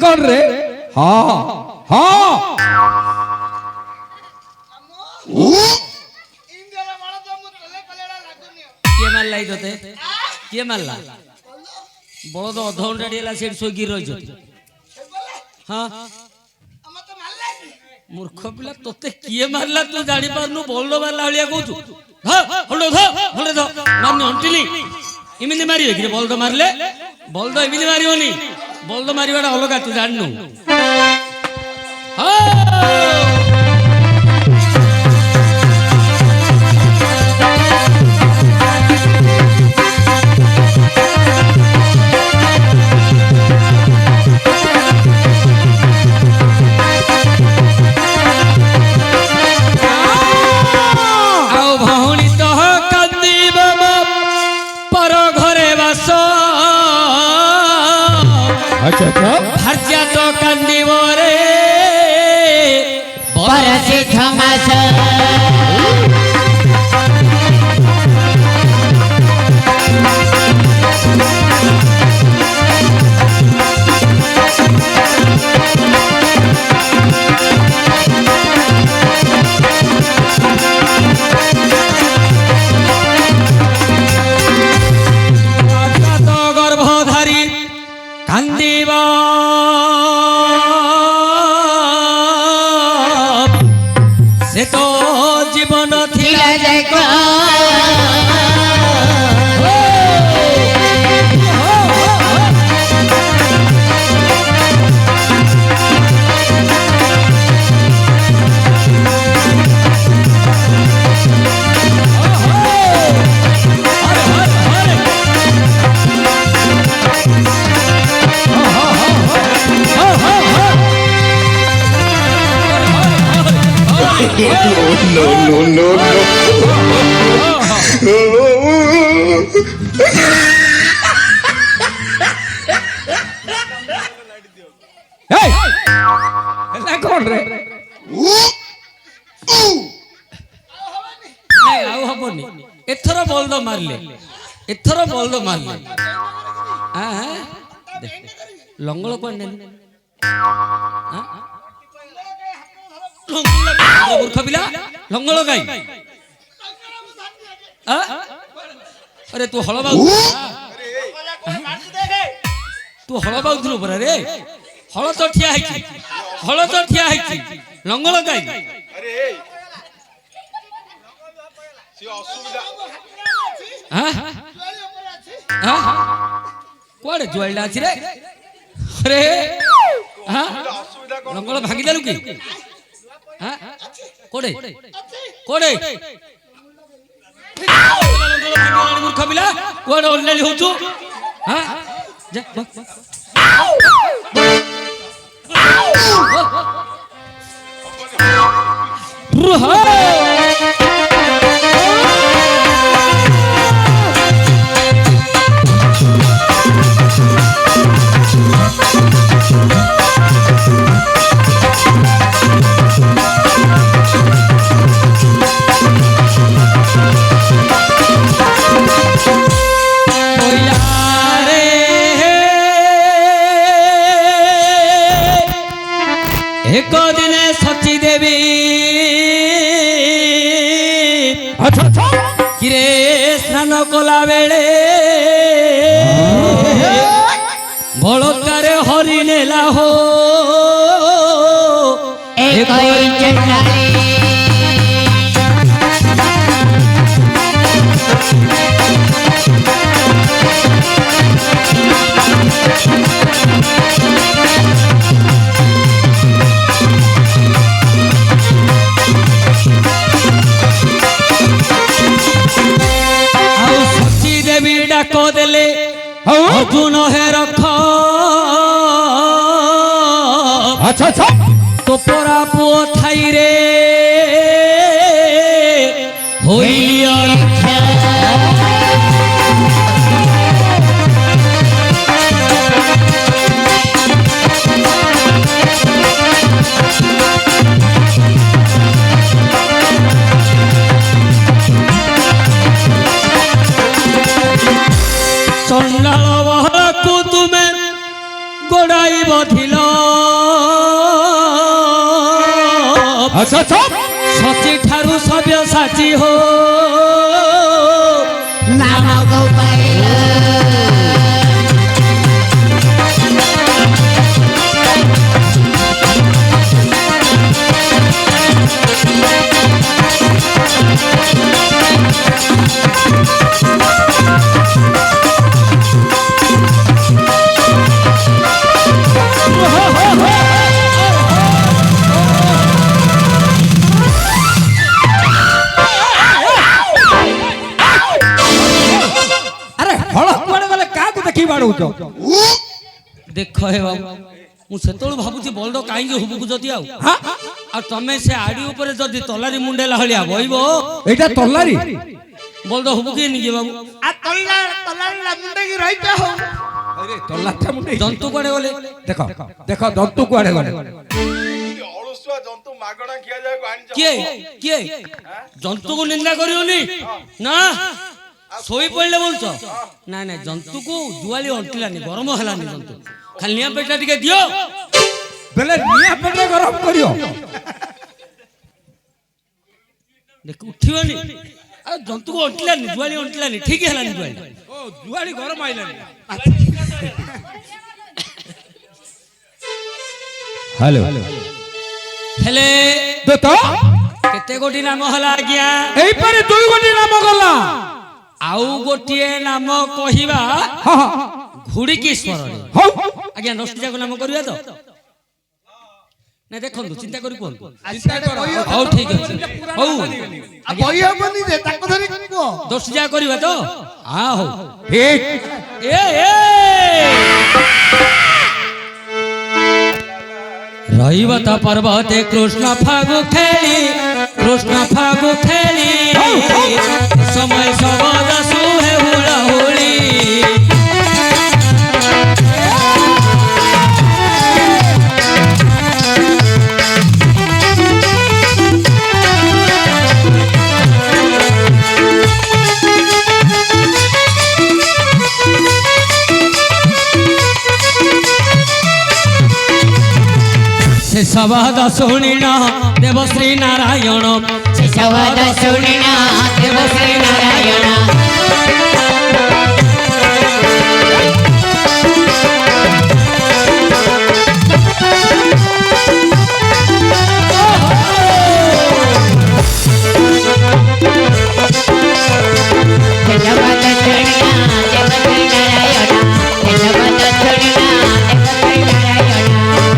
कौन रे हाँ हाँ किए मारला इदते किए मारला बड़ तो अध घंटा डेला सेठ सोगी रहिछ हां मूर्ख पिला तोते किए मारला तू जानि पारनु बोल्डो मारला हलिया कहू हां हल्लो ध मारने हंटिली इमिनि मारियो कि बोल्डो मारले बोल्डो इमिनि मारियोनी बोल्डो मारिवाडा अलगा तू जाननु हां अच्छा अच्छा हर्जा तो कंदीवो रे परसे खमास कंदीवा से तो जीवन थिला जाको no. Hey! कौन रे नहीं आउ हबनी एथरो बोल दो मारले हां लंगल कोन ने हां मूर्ख पिला लंगल गाई अरे तू हळबाउथुलु परा रे हळ तो ठिया है लंगल गाई अरे सी असुविधा हां कोडे जुआलडा अछि रे अरे हां लंगल भागी देलु की हां कोडे मूर्ख पिला कोडे ऑनलाइन होचु हां जा एक दिन सची देवी किरे स्नान कला बेले बड़कारे हरि नेला हो एक डाको देले अर्जुन है रख अच्छा तो पोरा पुओ थाई रे होई रक्षा ଚଣ୍ଡାଳ ବହଳକୁ ତୁମେ ଗୋଡ଼ାଇ ବଧିଲ আচ্ছা আচ্ছা ସଚି ଠାରୁ ସବ୍ୟ ସାଚି ହୋ नाम गोपाल আরে হল কুয়াড়ে গলে কাকু দেখি বাড়ুছ ଦେଖ ହେ ବାବୁ ମୁଁ ସେତେବେଳୁ ଭାବୁଛି ବଳଦ କାହିଁକି ହୁବୁକୁଛନ୍ତି ଆଉ হ্যাঁ ଆଉ ତମେ ସେ ଆଡି ଉପରେ ଯଦି ତଲାରି ମୁଣ୍ଡେଲା ଭଳିଆ ବଇବ এইটা তল্লারি ବଳଦ ହୁବୁକି ନିଜେ ବାବୁ आ तल्ला तल्ला मुंडे की रहिते हो আরে তল্লাটা মুন্ডে ଜନ୍ତୁ କୁଆଡେ ଗଲେ দেখো দেখো দন্তু কুয়াড়ে গলে ଅଳସୁଆ ଜନ୍ତୁ ମାଗଣା ଖିଆଯାଏ ଆଣିଛ କିଏ କିଏ ଜନ୍ତୁକୁ ନିନ୍ଦା କରିବନି ନା ଶୋଇ ପଡ଼ିଲେ ବୋଲୁଛ ନାଇଁ ନାଇଁ ଜନ୍ତୁକୁ ଜୁଆଳି ଅଣ୍ଟିଲାନି ଗରମ ହେଲାନି ଜନ୍ତୁ ଖାଲି ନିଆଁ ପେଟା ଟିକେ ଦିଅ বেলে নিয়া পেটে গরম করিও ଦେଖ ଉଠିବନି ଆଉ ଜନ୍ତୁକୁ ଅଣ୍ଟିଲାନି ଜୁଆଳି ଅଣ୍ଟିଲାନି ଠିକ ହେଲାନି ଜୁଆଳି ও জুয়াড়ি গরম আইলানি হ্যালো ହେଲେ দে তো କେତେ ଗୋଟି ନାମ ହେଲା ଆଜ୍ଞା এই পারে দুই কোটি নাম গলা ଆଉ ଗୋଟିଏ ନାମ କହିବା হ্যাঁ হ্যাঁ ଘୁଡ଼ିକି ସ୍ୱରରେ হও ଆଜ୍ଞା 10ଟି ଯାକ ନାମ କରିବା ତ ନାଇଁ ଦେଖନ୍ତୁ ଚିନ୍ତା କରି କୁହନ୍ତୁ ହଉ ଠିକ ଅଛି ହଉ बही हबनी जे ताको धरी को 10ଟି ଯାକ କରିବା ତ ହଉ ঠিক ଏ ରହିବ ତ ପର୍ବତେ କୃଷ୍ଣ ଫାଗୁ ଖେଳି ସମୟ ସବଦ ସୁହେ ହୁଳା ହୁଳି ସେ ସବାଦ ଶୁଣିଣ ଦେବଶ୍ରୀ ନାରାୟଣ सवद सुनिना देव श्री नारायण सवद सुनिना देव श्री नारायण सवद सुनिना देव श्री नारायण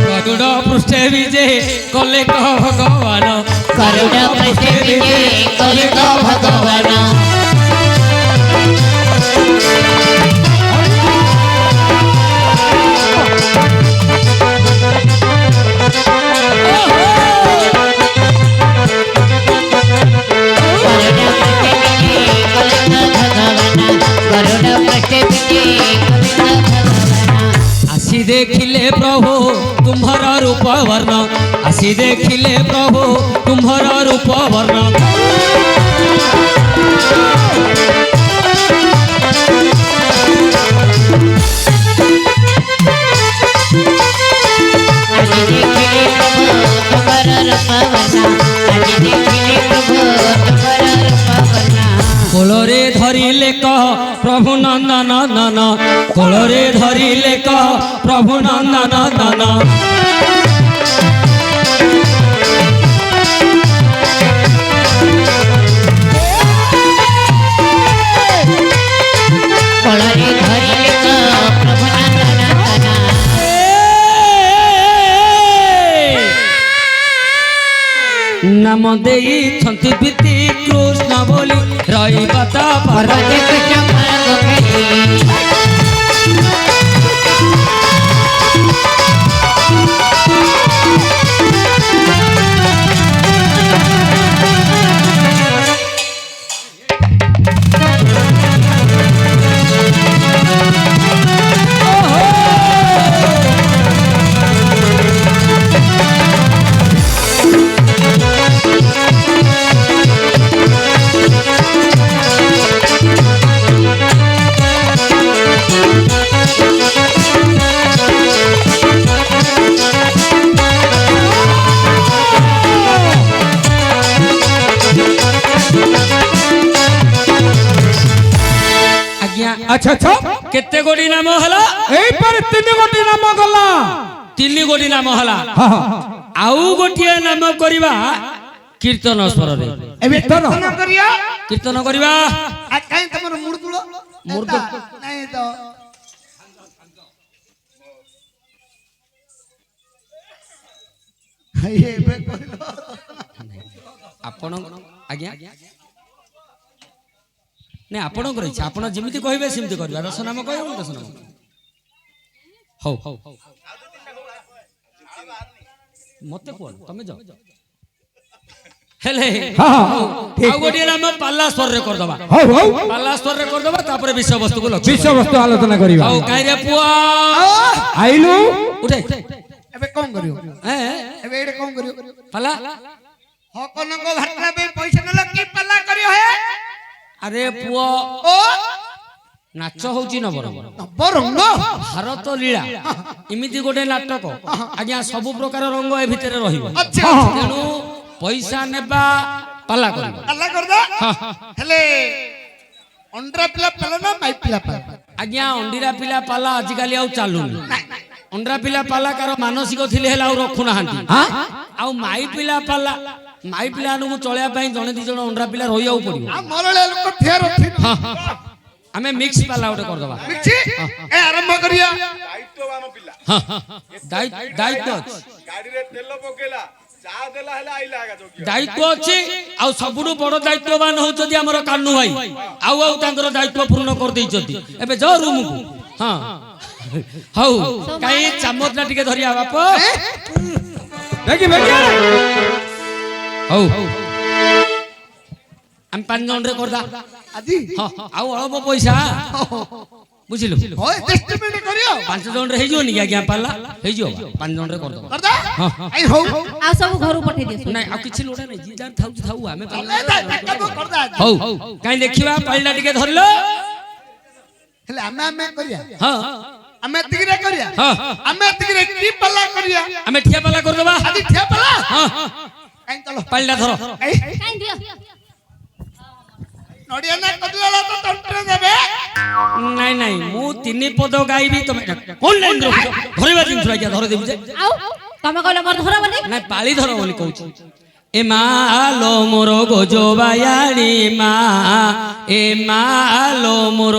ଗରୁଡ଼ ପୃଷ୍ଠେ ବିଜେ କଲେ କହ ଭଗବାନ करुण पृष्ठे विजय कलिक भगवान আসি দেখিলে প্রভু তুমর রূপ বর্ণ আসি দেখিলে প্রভু তুমর রূপ বর্ণ কোলরে ধরিলে কহ প্রভু নন্দন নন কোলরে ধরিলে কহ প্রভু নন্দন নন कोलरे धरिले प्रभु नंदन নাম ଦେଇଛନ୍ତି ପିତି କୃଷ୍ଣ ବୋଲି ରହିବା ତା पर्वत कृष्ण भाग আচ্ছা আচ্ছা কেতে গোটি নাম হলা এইপারে তিন গোটি নাম গলা তিনি গোটি নাম হলা হ্যাঁ হ্যাঁ আউ গোটিয়ে নাম করিবা কীর্তন স্বରରେ ଏବେ କୀର୍ତ୍ତନ। କୀର୍ତ୍ତନ କରିବା কীর্তন করিবা ଆଉ କାହିଁ ତମର ମୁର୍ଦୁଳ ମୁର୍ଦୁଳ। ନାଇଁ ତ ଏବେ କହିଲ ଆପଣ ଆଜ୍ଞା ନାଇଁ ଆପଣଙ୍କର ଇଚ୍ଛା ଆପଣ ଯେମିତି କହିବେ ସେମିତି କରିବା ଦଶ ନାମ କହିବ ଦଶ ନାମ ହଉ ହଉ ମତେ କୁହ ତମେ ଯାଅ ହେଲେ ହଁ ହଁ ଆଉ ଗୋଟିଏ ନାମ ପାଲା ସ୍ୱରରେ କରିଦବା ହଉ ହଉ ପାଲା ସ୍ୱରରେ କରିଦବା ତାପରେ ବିଷୟବସ୍ତୁକୁ ଲକ୍ଷ୍ୟ ବିଷୟବସ୍ତୁ ଆଲୋଚନା କରିବା ଆଉ କାହିଁରେ ପୁଅ ଆଇଲୁ ଉଠେ ଏବେ କଣ କରିବ ଏଁ, ଏବେ ଏଇଟା କଣ କରିବ ପାଲା ହକନଙ୍କ ଭାଟଣା ପାଇଁ ପଇସା ନେଲ କି ପାଲା କରିବ ହେ ଆରେ ପୁଅ ଓ ନାଚ ହଉଛି ନବରଙ୍ଗ ନବରଙ୍ଗ ଭାରତ ଲୀଳା ଏମିତି ଗୋଟେ ନାଟକ ଆଜ୍ଞା ସବୁ ପ୍ରକାର ରଙ୍ଗ ଏ ଭିତରେ ରହିବ ଆଚ୍ଛା ତେଣୁ ପଇସା ନେବା ପାଲା କରିବା ପାଲା କରିଦା ହେଲେ ଅଣ୍ଡରା ପିଲା ପାଲା ନା ମାଇ ପିଲା ପାଲା ଆଜ୍ଞା ଅଣ୍ଡିରା ପିଲା ପାଲା ଆଜିକାଲି ଆଉ ଚାଲୁନି ଅଣ୍ଡରା ପିଲା ପାଲା କାର ମାନସିକ ଥିଲେ ହେଲେ ଆଉ ରଖୁନାହାନ୍ତି ଆଉ ମାଇ ପିଲା ପାଲା ମାଇ ପିଲାମାନଙ୍କୁ ଚଳେଇବା ପାଇଁ ଜଣେ ଦି ଜଣ ଅଣ୍ଡରା ପିଲା ରହିବାକୁ ପଡିବ ଆଉ ମରଳିଆ ଲୋକ ଥିଆର ଅଛି ଆମେ ମିକ୍ସ ପାଲା ଗୋଟେ କରିଦବା ମିଛି ଏ ଆରମ୍ଭ କରିବା ଦାୟିତ୍ୱବାନ ପିଲା ଦାୟିତ୍ୱ ଅଛି ଗାଡିରେ ତେଲ ପକେଇଲା ଚା ଦେଲା ହେଲେ ଆଇଲା ଆଗା ଜଗିବା ଦାୟିତ୍ୱ ଅଛି ଆଉ ସବୁଠୁ ବଡ ଦାୟିତ୍ୱବାନ ହଉଛନ୍ତି ଆମର କାନୁ ଭାଇ ଆଉ ତାଙ୍କର ଦାୟିତ୍ୱ ପୂର୍ଣ୍ଣ କରିଦେଇଛନ୍ତି ଏବେ ଯାଅ ରୁମକୁ ହଁ ହଉ କାହିଁ ଚାମଚଟା ଟିକେ ଧରିବା ବାପ ଦେଖି ଦେଖି ହଉ ଆମେ 5 ଜଣରେ କରିଦା ଆଜି ହଁ ଆଉ ଅଳ୍ପ ପଇସା ବୁଝିଲୁ ହୋଏ ଟେଷ୍ଟମେଣ୍ଟ କରିବ 5 ଜଣରେ ହେଇଯିବନି କି ଆଜ୍ଞା ପାଲା ହେଇଯିବ 5 ଜଣରେ କରିଦବା କରଦା ଆଇ ହଉ ଆଉ ସବୁ ଘରୁ ପଠେଇ ଦିଅ ନାଇଁ ଆଉ କିଛି ଲୋଡ଼ା ନାହିଁ ଯିଏ ଯାହାର ଥାଉଛି ଥାଉ ଆମେ ପାଲା କରଦା ହଉ କାହିଁ ଦେଖିବା ପାଳିଟା ଟିକେ ଧରିଲ ହେଲେ ଆମେ କରିବା ହଁ ଆମେ ଏତିକିରେ କରିବା ହଁ ଆମେ ଏତିକିରେ କି ପାଲା କରିବା ଆମେ ଠିଆ ପାଲା କରିଦବା ଆଜି ଠିଆ ପାଲା ହଁ କାଇଁ ଚଲ ପାଳିଟା ଧର କାଇଁ ଦିଅ ନଡ଼ିଆ ନା କଦଳା ତ ତଣ୍ଟରେ ଦେବେ ନାଇଁ ନାଇଁ ମୁଁ 3 ପଦ ଗାଇବି ତମେ କୋନ ଲାଇନ ରଖୁଛ ଧରିବା ଜିନିଷ ଆଜ୍ଞା ଧର ଦେବି ଯେ ଆଉ ତମେ କହିଲ ମୋର ଧର ବୋଲି ନାଇଁ ପାଳି ଧର ବୋଲି କହୁଛି ଏ ମାଲୋ ମୋର ଗୋଜୋ ବାୟାଣୀ ମା ଏ ମାଲୋ ମୋର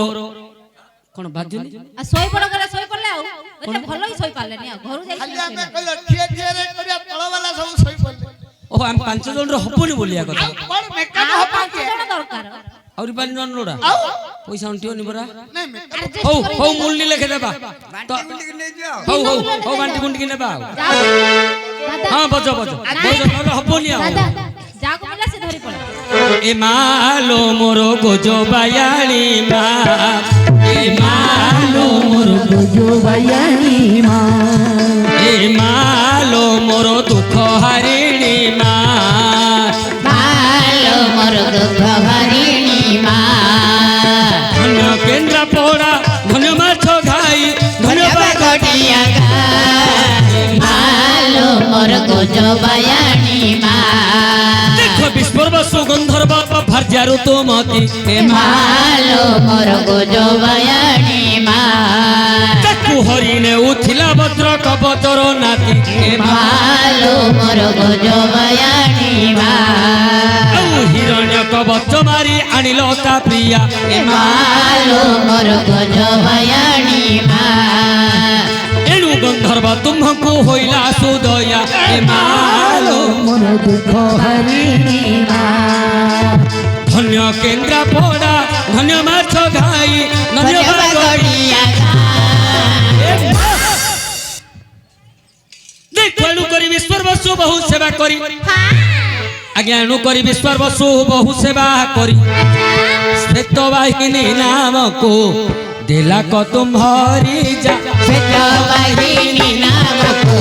କଣ ବାଜୁନି ଆଉ ଶୋଇ ପଡ ଗଲେ ଶୋଇ ପଡଲେ ଆଉ ଏତେ ଭଲ ହିଁ ଶୋଇ ପାରିଲେନି ଆଉ ଘରୁ ଯାଇ ଖାଲି ଆମେ କହିଲ ଠିଆ ଠିଆରେ କରିବା ତଳବାଲା ସବୁ ଶୋଇ ପଡିଲେ ଓ ଆମେ 5 ଜଣରେ ହବନି ବୋଲିଆ କଥା କଣ ମେକଅପ ଆଉ ହବ 5 ଜଣ ଦରକାର ଆହୁରି 5 ଜଣ ଲୋଡ଼ା ପଇସା ଅଣ୍ଟିବନି ପରା ନାଇଁ ମେକଅପ Adjust ହଉ କରି ହଉ ଦେବା। ମୂଲ୍ୟ ଲେଖେ ଦେବା ହଉ ହଉ ହଉ ବାଣ୍ଟି କୁଣ୍ଟିକି ନେବା ଆଉ ଯାଅ ଦାଦା ହଁ ବଜ ବଜ ନହେଲେ ହବନି ଆଉ ଦାଦା ଯାକୁ ମିଲା ସେ ଧରି ପଡ ଏ ମାଲୋ ମୋର ଗୋଜୋ ବାୟାଣୀ ମା ଏ ମାଲୋ ମୋର ଗୋଜୋ ବାୟାଣୀ ମା ଏ ମାଲୋ ମୋର ଦୁଃଖ ହାରିଣୀ ମା ମାଲୋ ମୋର ଦୁଃଖ ହରିଣୀ ମା ଧନ୍ୟ କେନ୍ଦ୍ରାପଡ଼ା ଧନ୍ୟ ମାଛ ଘାଇ ଧନ୍ୟବାଦ ଗଡ଼ିଆ ମାଲୋ ମୋର ଗୋଜ ବାୟାଣୀ ମା ଦେଖ ବିଶ୍ୱର୍ବ ସୁଗନ୍ଧର୍ବ ଭାର୍ଯ୍ୟାରୁ ତୁମତି ଏ ମାଲୋ ମୋର ଗୋଜ ବାୟାଣୀ ମା ତାକୁ ହରିଣେ ଉଠିଲା ଭଦ୍ର କବଚର ନାତି ଏ ମାଲୋ ମୋର ଗୋଜ ବାୟାଣୀ ମା ଆଉ ହିରଣ୍ୟ କବଚ ମାରି ଆଣିଲ ତା ପ୍ରିୟା ଏ ମାଲୋ ମୋର ଗୋଜ ବାୟାଣୀ ମା ଏଣୁ ଗନ୍ଧର୍ବ ତୁମକୁ ହୋଇଲା ସୁଦୟା ଏ ମାଲୋ ମୋର ଦୁଃଖ ହରିଣୀ ମା ଧନ୍ୟ କେନ୍ଦ୍ରାପଡ଼ା ଧନ୍ୟ ମାଛ ଘାଇ ଧନ୍ୟବାଦ ଗଡ଼ିଆ ଦେଖ ଏଣୁ କରି ବିଶ୍ୱର୍ବସୁ ବହୁ ସେବା କରି ଆଜ୍ଞା ଏଣୁ କରି ବିଶ୍ୱର୍ବସୁ ବହୁ ସେବା କରି ଶ୍ଵେତ ବାହିନୀ ନାମକୁ ଦେଲା ତୁମ୍ଭରି ଯା ଶ୍ଵେତ ବାହିନୀ ନାମକୁ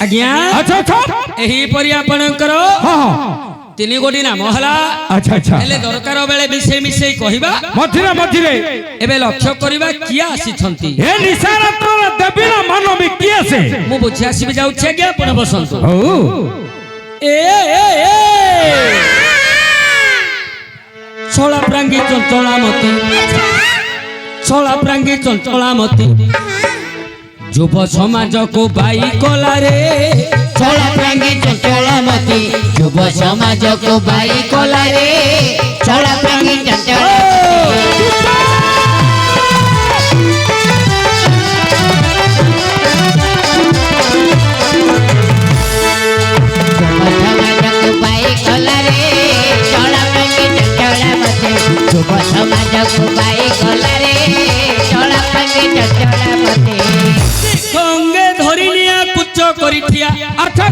ଆଜ୍ଞା ଆଚ୍ଛା ଆଚ୍ଛା ଏହିପରି ଆପଣଙ୍କର ହଁ ତିନି ଗୋଟି ନାମ ହେଲା ଆଚ୍ଛା ଆଚ୍ଛା ହେଲେ ଦରକାର ବେଳେ ମିଶେଇ ମିଶେଇ କହିବା ମଝିରେ ଏବେ ଲକ୍ଷ୍ୟ କରିବା କିଏ ଆସିଛନ୍ତି ଏ ନିଶାରାତ୍ରର ଦେବୀର ମାନବୀ କିଏ ସେ ମୁଁ ବୁଝି ଆସିବି ଯାଉଛି ଆଜ୍ଞା ଆପଣ ବସନ୍ତୁ ହଉ ଏ ଛଳା ପ୍ରାଙ୍ଗୀ ଚଞ୍ଚଳାମତି ଛଳା ପ୍ରାଙ୍ଗୀ ଚଞ୍ଚଳାମତି ଯୁବ ସମାଜକୁ ବାଇ କଲାରେ ଛଳା ପ୍ରାଙ୍ଗୀ ଚଞ୍ଚଳମତି ଯୁବ ସମାଜକୁ ବାଇ କଲାରେ ଛଳା ପ୍ରାଙ୍ଗୀ ଚଞ୍ଚଳମତି ଯୁବ ସମାଜକୁ ବାଇ କଲାରେ ଛଳା ପ୍ରାଙ୍ଗୀ ଚଞ୍ଚଳମତି ଅଙ୍ଗେ ଧରିନିଆ କୁଚ କରିଠିଆ ଆଚ୍ଛା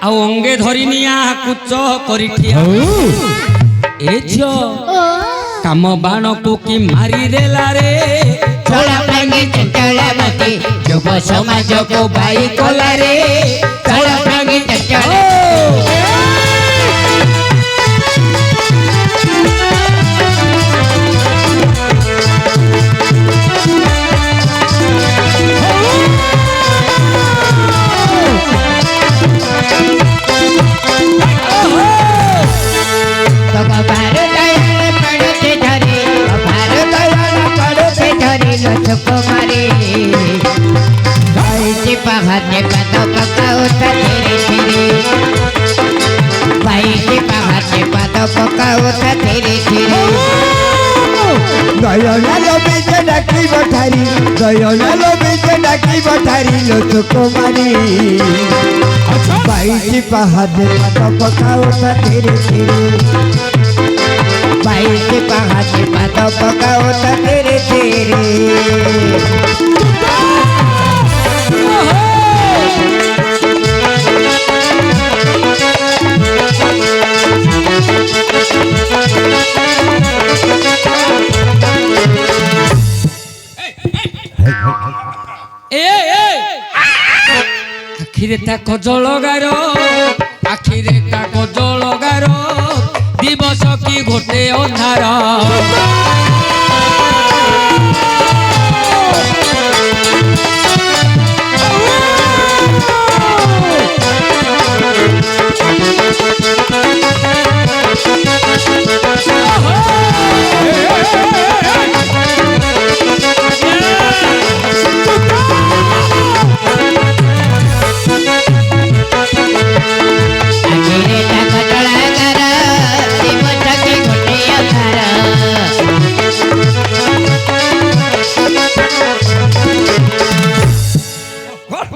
ଆଉ ଅଙ୍ଗେ ଧରିନିଆ କୁଚ କରିଠିଆ ଏ ଝିଅ କାମ ବାଣକୁ କି ମାରିଦେଲା ରେ ଛଳା ପ୍ରାଙ୍ଗୀ ଚଞ୍ଚଳମତି ଯୁବ ସମାଜକୁ ବାଇ କଲାରେ ଛଳା ପ୍ରାଙ୍ଗୀ ଚଞ୍ଚଳମତି कुमारी भाई पहाड़ पद पकाओ धीरे धीरे भाई पहाड़ पद पकाओ धीरे धीरे गयनालो बीच डाकी बठारी गयनालो बीच डाकी बठारी लोच कुमारी बाईसी पहाड़ पद पकाओ धीरे धीरे बाईसी पहाड़ पद पकाओ धीरे धीरे আখিরে তা কজলগার আখিরে তা কজলগার দিবস কি ঘটে অন্ধার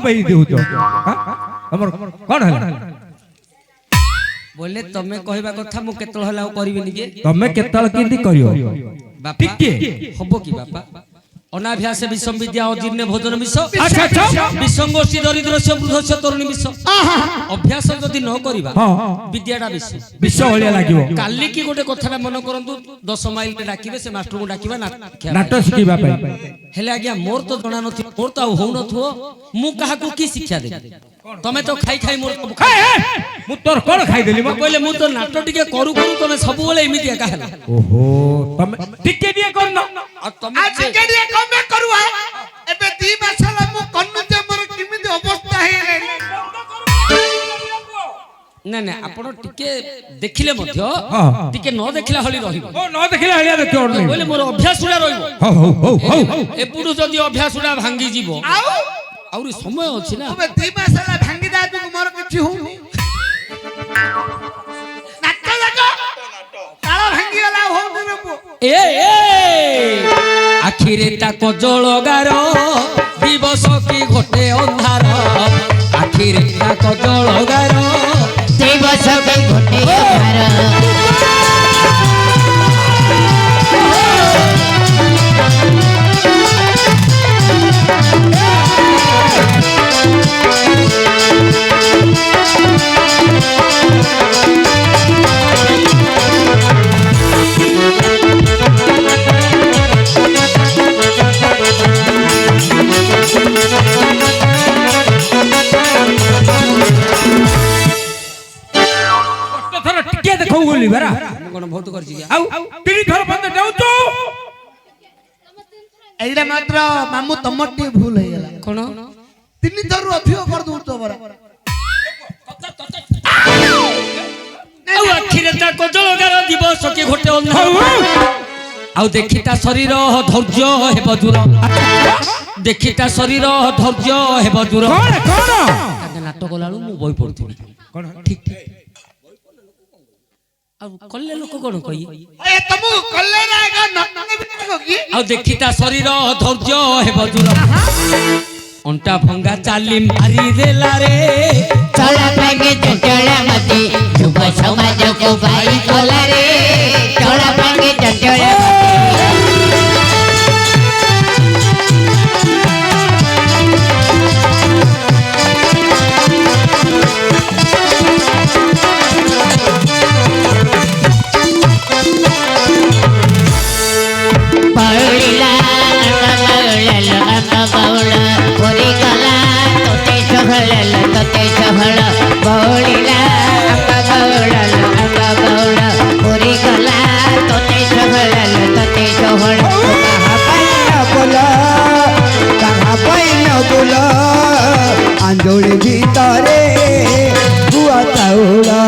बही देउछ हमर कोन हला बोले तमे कहबा कथा मु केतल हला करबिनी के तमे केतल किंदी करियो बापा ठीक के हबो की बापा अनाभ्यास विषम विद्या अजीर्ण भोजन विष अच्छा अच्छा विसंगोष्ठी दरिद्रस्य वृद्धस्य तरुणी विष अभ्यास जदि न करिबा हां विद्याटा विष विष होलिया लागिवो काली की गोटे कथाटा मन करंतु 10 माइल पे डाकिबे से मास्टर को डाकिबा नाटक सिखिबा पई हेले आज्ञा मोर तो जणा नथि मोर तो हो नथो मु काहा को की शिक्षा देबी तमे तो खाई खाई मोर सब मु तोर कोन खाई देली म कहले मु तो नाटक टिके करू करू तमे सब बोले इमिति एका हला ओहो तमे टिके दिए करन आ तमे आज केडिए कमे करूवा एबे 2 मास ला मु कन्नु जे मोर किमिति अवस्था हे ना ना आपण टिके देखिले मध्य टिके न देखिला हली रहिबो ओ न देखिले हलिया देखियो बोले मोर अभ्यास उडा रहिबो हो हो हो ए पुडु जदी अभ्यास उडा भांगी जीवो आउ आउरी समय अछि ना एबे 2 मास ला भांगी दा तू मोर किछि होनी नाटक जाको काला भांगी वाला हो रे पो ए आखिरे ता कजलगार दिवस की घटे अंधार आखिरे ता कजलगार दिवस के घटे अंधार এইটা মাত্র মামু তোমার টি ভুল হয়ে গেল কোন 3 থরু ଅଧିକ कर দউছ বড় ଆଉ ଆଖିରେ ତା କଜଳଗାର ଦିବସ କି ଘଟେ ଅନ୍ଧାର ଆଉ ଦେଖି ତା ଶରୀର ଧୈର୍ଯ୍ୟ ହେବ ଦୂର ଦେଖି ତା ଶରୀର ଧୈର୍ଯ୍ୟ ହେବ ଦୂର କଣ କଣ ଆଗେ ନାଟକ କଲାଳୁ ମୁଁ ବହି ପଢୁଥିଲି କଣ ଠିକ ଠିକ ଆଉ କଲେ ଲୋକ କଣ କହି ଏ ତମୁ କଲେ ନା ଏକ ନଟନେ ବିକ କି ଆଉ ଦେଖି ତା ଶରୀର ଧୈର୍ଯ୍ୟ ହେବ ଦୂର ଅଣ୍ଟା ଭଙ୍ଗା ଚାଲି ମାରି ଦେଲା ରେ চলা পাগে চঞ্চলা মতি যুব সমাজକୁ ବାଇ କଲାରେ ଚଲା ପାগে ଚঞ্ଚলা ପଡ଼ିଲା ଆମ ବାଉଳ ପରି ଗଲା ତୋତେ ସହଳ ବଉଳିଲା ଆମ ବାଉଳ ପରି ଗଲା ତୋତେ ସହଳ कहाँ पाइन बोला कहाँ पाइन बोला आंदोलन भीतरे गुआ चाउला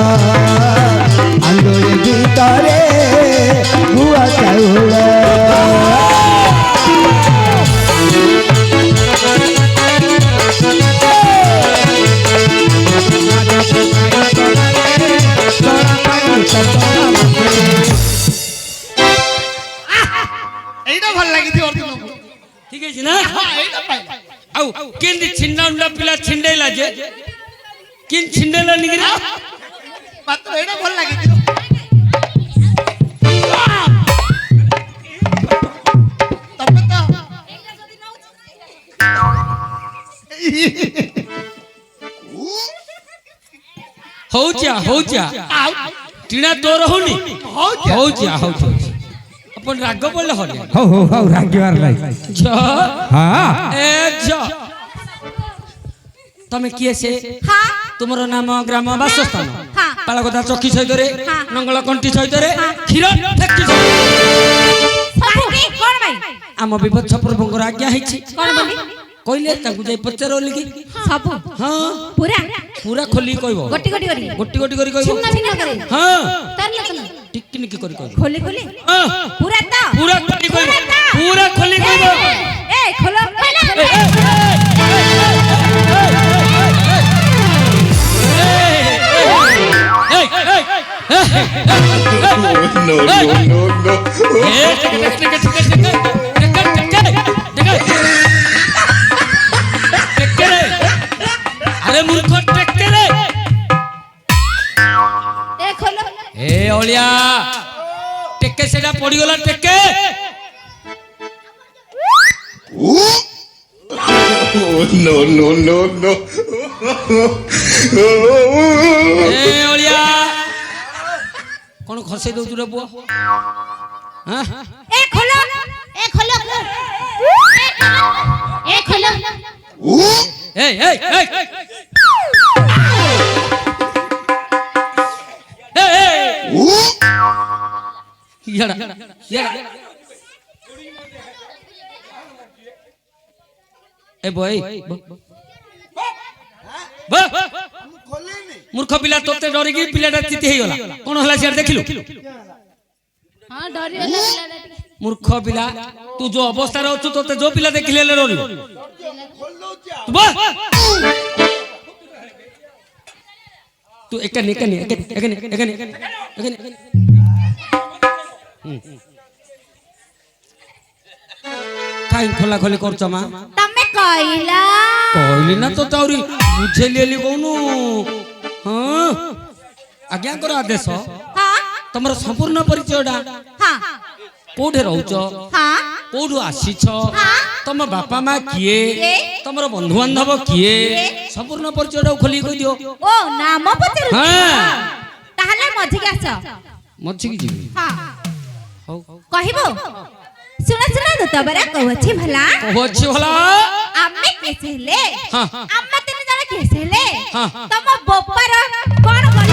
आंदोलन भीतरे गुआ चाउला এইটা ভাল লাগিছি অর্জুন ঠিক আছে না এইটা পাইলা ଆଉ କେନ୍ତି ଛିଣ୍ଡା ଉଣ୍ଡା ପିଲା ଛିଣ୍ଡେଇଲା ଯେ କେନ୍ତି ଛିଣ୍ଡେଇଲା ନିକିରି মাত্র এইটা ভাল লাগিছি তবে তো ହଉଚା আউ ଟିଣା ତୋର ହଉନି হচ্ছে ହଉଚା ଆପଣ ରାଗ ପଡ଼ିଲେ ହଲେ ହଉ ରାଗିବାର ନାହିଁ ଝିଅ ହଁ ଏ ଝିଅ ତମେ କିଏ ସେ ହଁ ତୁମର ନାମ ଗ୍ରାମ ବାସସ୍ଥାନ ହଁ ପାଳଗଦା ଚକି ସହିତରେ ହଁ। ନଙ୍ଗଳ କଣ୍ଟି ସହିତରେ କ୍ଷୀର ଫ୍ୟାକ୍ଟ୍ରି କାହିଁକି କଣ ପାଇଁ ଆମ ବିଭତ୍ସ ପ୍ରଭୁଙ୍କର ଆଜ୍ଞା ହେଇଛି କଣ ବୋଲି କହିଲେ ତାଙ୍କୁ ଯାଇ ପଚାର ବୋଲିକି ସବୁ ହଁ ପୁରା ପୁରା ଖୋଲି କହିବ ଗୋଟି ଗୋଟି କରି ଗୋଟି ଗୋଟି କରି କହିବ ଛିନ୍ନ ଛିନ୍ନ କରି ହଁ ତାହେଲେ କଣ ଟିକିନିକି କରି କହିବ ଖୋଲି ଖୋଲି ହଁ ପୁରା ତ ପୁରା ଖୋଲି କହିବ ପୁରା ଖୋଲି କହିବ ଏ ଖୋଲ अरे मूर्ख टेके रे ए खोलो ए ओलिया टेके सेटा पड़ी गला टेके no. ए ओलिया कौन खसे दउ तुरे बुआ हां ए खोलो ए खोलो ए यारा ए बॉय मूर्ख पिला तोते डरिकी पिलाटा चिति हे गला कोन हला सियार देखिलु हां डरी वाला पिला मूर्ख पिला तू जो अवस्था रे अछु तोते जो पिला देखिले ले डरियो तू बस तू एकने काई खोला खोली करछ मा तमे कहला कहली ना तो ताउरी बुझे लेली कोनु हां आज्ञा कर आदेश हां तमरो संपूर्ण परिचयडा हां कोठे रहउछ हां कोठु आसीछ तम बापा मां किए किए? तमरो बंधु बांधव किए संपूर्ण परिचयडा खोली कहि दियो ओ नाम पचरु हां ताहले मझी के आस मछि की जीवी हां हौ कहिबो सुना तो बरा कहछि भला कहछि भला आम्मे कैसे ले हां अम्मा तीन जण कैसे ले हां तम बोपार कोन कोन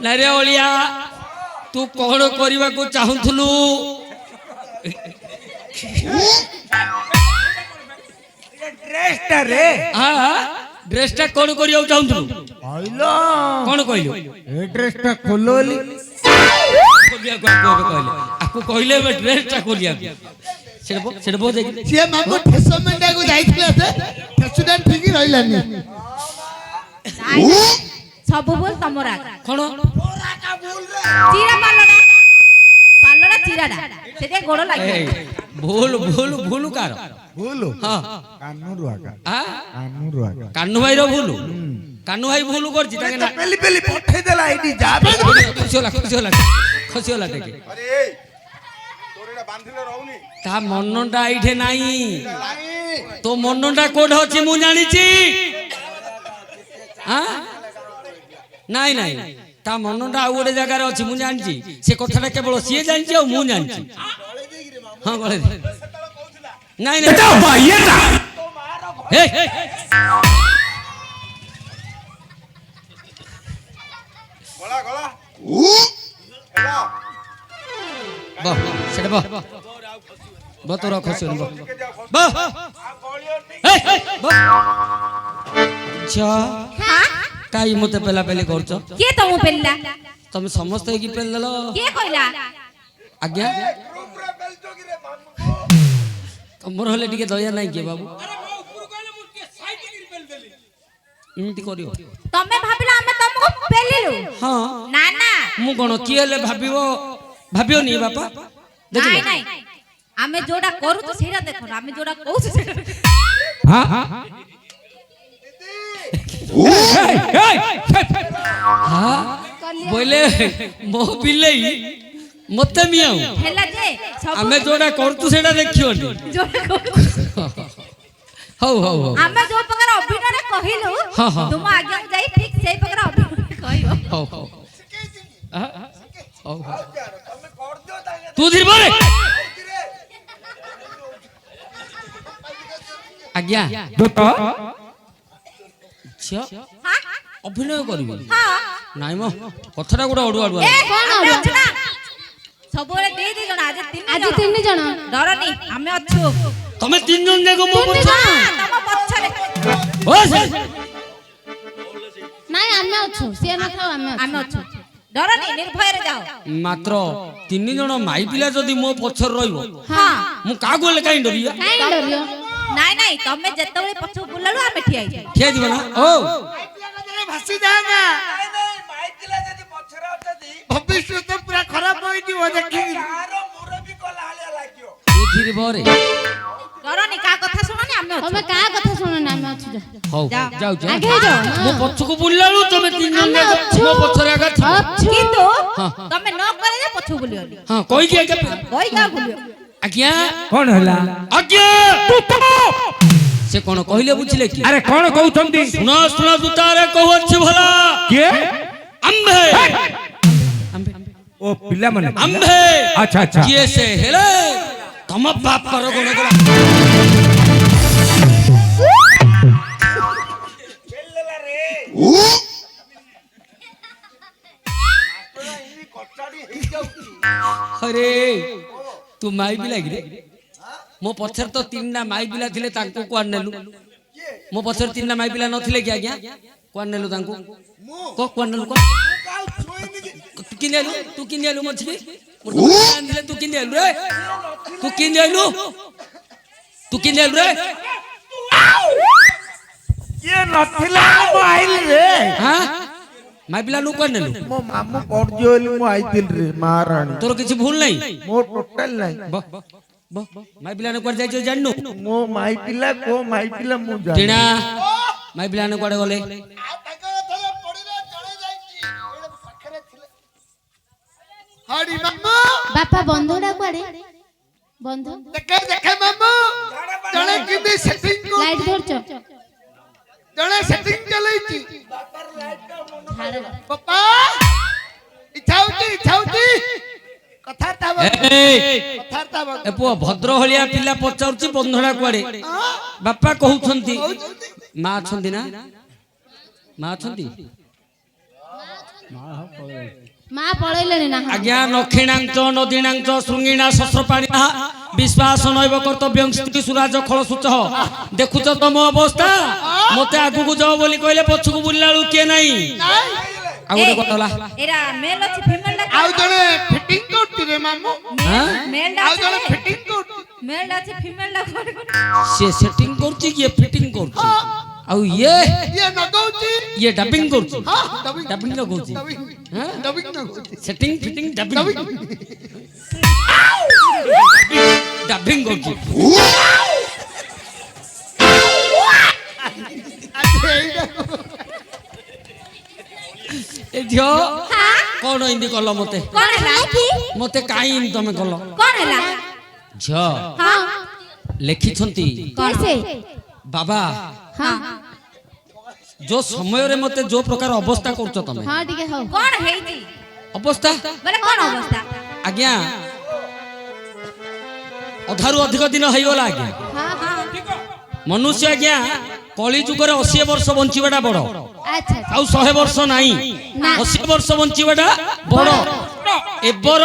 ନାଇରେ ଅଳିଆ ତୁ କଣ କରିବାକୁ ଚାହୁଁଥିଲୁ? ଡ୍ରେସଟା ରେ ଡ୍ରେସଟା କଣ କରିବାକୁ ଚାହୁଁଥିଲୁ? କହିଲ କଣ କହିଲୁ? ଏ ଡ୍ରେସଟା ଖୋଲ ବୋଲି ଖୋଲିବାକୁ ଆକୁ କହିଲେ ଆକୁ କହିଲେ ଏବେ ଡ୍ରେସଟା ଖୋଲିବାକୁ ସେଟା ବହୁତ ସିଏ ମାମୁ ଠେସ ମେଣ୍ଟାକୁ ଯାଇଥିଲେ ସେ ଠେସୁଟା ଠିକ ରହିଲାନି। ନାଇଁ, ନାଇଁ, ସବୁ ଭୁଲ ତମର ଆଗ। କଣ ଚିରା ପାଲଟା ଚିରାଟା ସେଥିପାଇଁ ଗୋଡ ଲାଗିବ। ଭୁଲ ଭୁଲ ଭୁଲ କାର? ଭୁଲ ହଁ କାନୁରୁ ଆକା ଆ? କାନୁରୁ ଆକା କାନୁ ଭାଇର ଭୁଲ। କାନୁ ଭାଇ ଭୁଲ କରିଛି ତାকে ନା ପେଲି ପେଲି ପଠେଇ ଦେଲା ଏଇଠି ଯା ଖସିଗଲା ଟିକେ ଆରେ ଏଇ ତୋର ଏଟା ବାନ୍ଧିଲେ ରହୁନି ତା ମନଟା ଏଇଠି ନାହିଁ। ତୋ ମନଟା କୋଉଠି ଅଛି ମୁଁ ଜାଣିଛି। ନାଇଁ ନାଇଁ ତା ମନଟା ଆଉ ଗୋଟେ ଜାଗାରେ ଅଛି ମୁଁ ଜାଣିଛି। ସେ କଥାଟା କେବଳ ସିଏ ଜାଣିଛି ଆଉ ମୁଁ ଜାଣିଛି। ହଁ ଗଳେଇ ଦେ। ନାଇଁ ନାଇଁ ଗଳା ଗଳା ହେଲା ବହ ସେଟା ବହ ବହ ତୋର ଖସିବନି ବହ ଟିକେ ଯାଉ ବହ ଆଉ ଗଳିବନି ଝିଅ ହଁ କାଇ ମତେ ପେଲା ପେଲି କରୁଛ? କିଏ ତମକୁ ପେଲିଲା? ତମେ ସମସ୍ତେ ହେଇକି ପେଲି ଦେଲ। କିଏ କହିଲା? ଆଜ୍ଞା ଗ୍ରୁପରେ ବେଲଚ କିରେ ମାମୁ ତମର ହେଲେ ଟିକେ ଦୟା ନାହିଁ କିଏ ବାବୁ? ଏମିତି କରିବ? ତମେ ଭାବିଲ ଆମେ ତମକୁ ପେଲିଲୁ? ହଁ ନା ନା ମୁଁ କଣ କିଏ ହେଲେ ଭାବିବନି ବାପା? ନାଇଁ ନାଇଁ ଆମେ ଯୋଉଟା କରୁଛୁ ସେଇଟା ଦେଖ ଆମେ ଯୋଉଟା କହୁଛୁ ସେଇଟା ବୋଇଲେ ମୋ ବିଲେଇ ମତେ ମିଆଉ ହେଲା ଯେ ସବୁ ଆମେ ଯୋଉଟା କରୁଛୁ ସେଇଟା ଦେଖିବନି। ଯୋଉଟା କରୁଛୁ ହଉ ହଉ ହଉ ଆମେ ଯୋଉ ପ୍ରକାର ଅଭିନୟରେ କହିଲୁ ହଁ, ହଁ। ତୁମ ଆଜ୍ଞାକୁ ଯାଇ ଠିକ ସେଇ ପ୍ରକାର ଅଭିନୟ କହିବ। ହଉ ହଉ ହଉ ହଉ ତୁ ଧୀରେ ବୋଲେ। ଆଜ୍ଞା ଝିଅ ହଁ ଅଭିନୟ କରିବି? ହଁ ନାଇଁ ମ କଥାଟା ଗୋଟେ ଅଡୁଆ ଅଡୁଆ। ଏ ଆମେ ଅଛୁ ନା ସବୁବେଳେ ଦି ଜଣ ଆଜି ତିନି ଜଣ ଡରନି ଆମେ ଅଛୁ। ତମେ ତିନି ଜଣ ଯାକ ମୋ ତିନି ପଛରେ? ଜଣ ତମ ପଛରେ ଓ ସେ ନାଇଁ ଆମେ ଅଛୁ ସିଏ ନଥାଉ ଆମେ ଅଛୁ ଡରନି ନିର୍ଭୟରେ ଯାଅ। ମାତ୍ର ତିନି ଜଣ ମାଇ ପିଲା ଯଦି ମୋ ପଛରେ ରହିବ ହଁ ମୁଁ କାହାକୁ ହେଲେ କାହିଁ ଡରିବା? କାଇଁ ଡରିବ? ନାଇଁ ନାଇଁ ତମେ ଯେତେବେଳେ ପଛକୁ ବୁଲାଳୁ ଆମେ ଠିଆ ହେଇଯାଉ। ଠିଆ ଯିବ ନା? ଓ ଭାସି ଯାଆନା ଭବିଷ୍ୟତ ପୁରା ଖରାପ ହେଇଯିବ ଦେଖିକି। ତୁ ଧୀରେ ବରେ। ଡରନି କାହା କଥା ଶୁଣନି ଆମେ ଅଛୁ। ତମେ କାହା କଥା ଶୁଣନି ଆମେ ଅଛୁ ଯା। ହଉ ଯାଅ। ଯାଉଛି ଆଗେଇ ଯାଅ ମୋ ପଛକୁ ବୁଲିଲା ବେଳୁ ତମେ ତିନି ଜଣ ଆମେ ଯାକ ଅଛୁ। ମୋ ପଛରେ ଆଗା ଥିବ। ଅଛୁ କିନ୍ତୁ ହଁ। ତମେ ନ କରେ ଯେ ପଛକୁ ବୁଲିବନି। ହଁ କହିକି ଆଜ୍ଞା କହି କାହା ବୁଲିବ? ଆଜ୍ଞା କଣ ହେଲା? ଆଜ୍ଞା ସେ କଣ କହିଲେ ବୁଝିଲେ କି? ଆରେ କଣ କହୁଛନ୍ତି? ଶୁଣ ଶୁଣ ତୁ ତାରେ କହୁଅଛି ଭଲା କିଏ? ଆମ୍ଭେ ଓ ପିଲାମାନେ ଆମ୍ଭେ ଆଚ୍ଛା ଆଚ୍ଛା କିଏ ସେ ହେଲେ ତମ ବାପର ଗୁଣ କଲା। अरे तू माई पिला कि रे मो पछर तो तीनटा माई पिला थिले तांको कोन नेलु मो पछर तीनटा माई पिला नथिले कि आज्ञा कोन नेलु तांको को कोन नेलु को तू किन नेलु मछली मो दिले तू किन नेलु रे तू किन नेलु रे ये नथिला मो आइल रे हां माई पिला नु कोन नेलु मो मामू पडजोली मो आइतिल रे महारानी तोर किछि भूल नहीं मो टोटल नहीं माई पिला ने कोड जाय जो जाननु मो माई पिला को माई पिला मु जान टीना माई पिला ने कोड गले हरी मामू बापा बंधुडा कुआडे बंधु देखे मामू जणे किबी सेटिंग को लाइट धरछ जणे सेटिंग चलैची झाड़ पापा इच्छाउती कथा ताब कथा ताब ए पुओ भद्र हलिया पिला पचाउची बंधड़ा कुआडे बापा कहउछंती मां छंदी ना मां छंदी ମା ପଳେଇଲେଣି ନା ଆଜ୍ଞା ନକ୍ଷିଣାଞ୍ଚ ନଦୀଣାଞ୍ଚ ଶୃଙ୍ଗିଣା ଶସ୍ତ୍ରପାଣିନା ବିଶ୍ୱାସ ନୈବ କର୍ତ୍ତବ୍ୟଂ ସ୍ଥିତି ସୁରାଜ ଖଳ ସୂଚ ଦେଖୁଛ ତମ ଅବସ୍ଥା ମତେ ଆଗକୁ ଯାଅ ବୋଲି କହିଲେ ପଛକୁ ବୁଲିଲା ବେଳକୁ କିଏ ନାହିଁ ଆଉ ଗୋଟେ କଥା ହେଲା ଏରା ମେଲ୍ ଅଛି ଫିମେଲ୍ ଟା ଆଉ ଜଣେ ଫିଟିଂ କରୁଛି ରେ ମାମୁ ମେଲ୍ ଟା ଆଉ ଜଣେ ଅଛି ଫିଟିଂ କରୁଛି ମେଲ୍ ଅଛି ଫିମେଲ୍ ଟା କୋଉଠି ସେ ସେଟିଂ କରୁଛି କିଏ ଫିଟିଂ କରୁଛି ଆଉ ଇଏ ନଗଉଛି ଇଏ ଡବିଂ କରୁଛି ହଁ ଡବିଂ ଡବିଂ ଲଗାଉଛି ଡବିଂ ନଗଉଛି ସେଟିଂ ଫିଟିଂ ଡବିଂ ଡବିଂ କରୁଛି ଏ ଝିଅ କଣ ଏମିତି କଲ ମତେ କଣ ହେଲା ମତେ କାଇଁ ଏମିତି ତମେ କଲ କଣ ହେଲା ଝିଅ ହଁ ଲେଖିଛନ୍ତି कैसे ବାବା हाँ ଯୋଉ ସମୟରେ ମତେ ଯୋଉ ପ୍ରକାର ଅବସ୍ଥା କରୁଛ ତମେ हाँ ठीक है हो କଣ ହେଇଛି ଅବସ୍ଥା ବୋଲେ କଣ ଅବସ୍ଥା ଆଜ୍ଞା ଅଧାରୁ ଅଧିକ ଦିନ ହେଇଗଲା ଆଜ୍ଞା हाँ हाँ ମନୁଷ୍ୟ ଆଜ୍ଞା କଳି ଯୁଗରେ 80 ବର୍ଷ ବଞ୍ଚିବାଟା ବଡ अच्छा ଆଉ 100 ବର୍ଷ ନାହିଁ ନା। 80 ବର୍ଷ ବଞ୍ଚିବାଟା ବଡ ଏବର